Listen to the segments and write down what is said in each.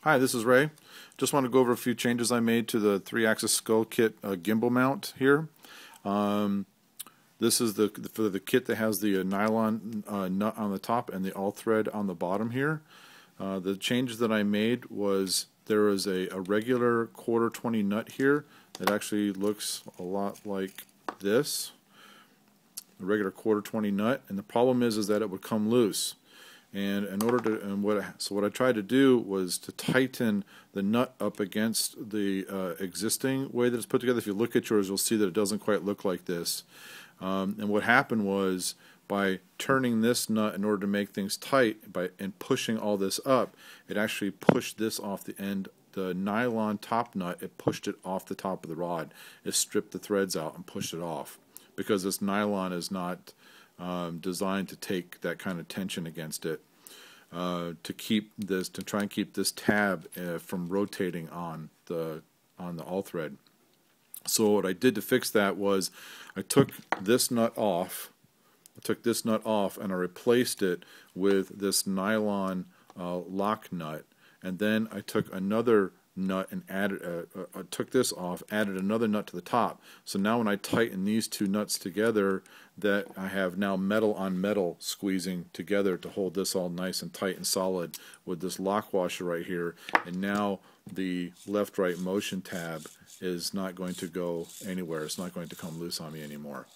Hi, this is Ray. Just want to go over a few changes I made to the 3-axis skull kit gimbal mount here. This is for the kit that has the nylon nut on the top and the all thread on the bottom here. The changes that I made was there is a regular 1/4-20 nut here that actually looks a lot like this, a regular 1/4-20 nut, and the problem is that it would come loose. And in order to, what I tried to do was to tighten the nut up against the existing way that it's put together. If you look at yours, you'll see that it doesn't quite look like this. And what happened was, by turning this nut in order to make things tight, and pushing all this up, it actually pushed this off the end. The nylon top nut, it pushed it off the top of the rod. It stripped the threads out and pushed it off, because this nylon is not designed to take that kind of tension against it, to try and keep this tab from rotating on the all thread. So what I did to fix that was I took this nut off. And I replaced it with this nylon lock nut, and then I took another nut and took this off, added another nut to the top. So now when I tighten these two nuts together, that I have now metal on metal squeezing together to hold this all nice and tight and solid with this lock washer right here. And now the left-right motion tab is not going to go anywhere. It's not going to come loose on me anymore.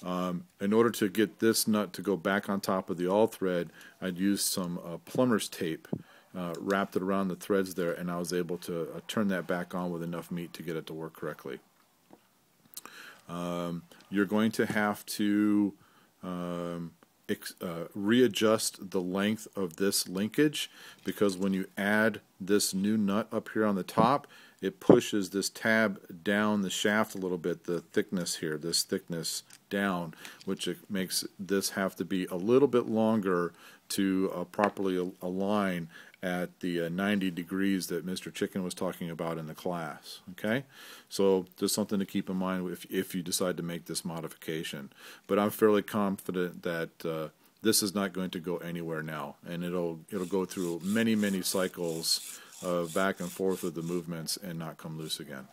In order to get this nut to go back on top of the all thread, I'd used some plumber's tape, wrapped it around the threads there, and I was able to turn that back on with enough meat to get it to work correctly. You're going to have to readjust the length of this linkage, because when you add this new nut up here on the top, it pushes this tab down the shaft a little bit, the thickness here, this thickness down, which it makes this have to be a little bit longer to properly align at the 90 degrees that Mr. Chicken was talking about in the class. Okay, so just something to keep in mind if you decide to make this modification. But I'm fairly confident that this is not going to go anywhere now, and it'll go through many cycles of back and forth with the movements and not come loose again.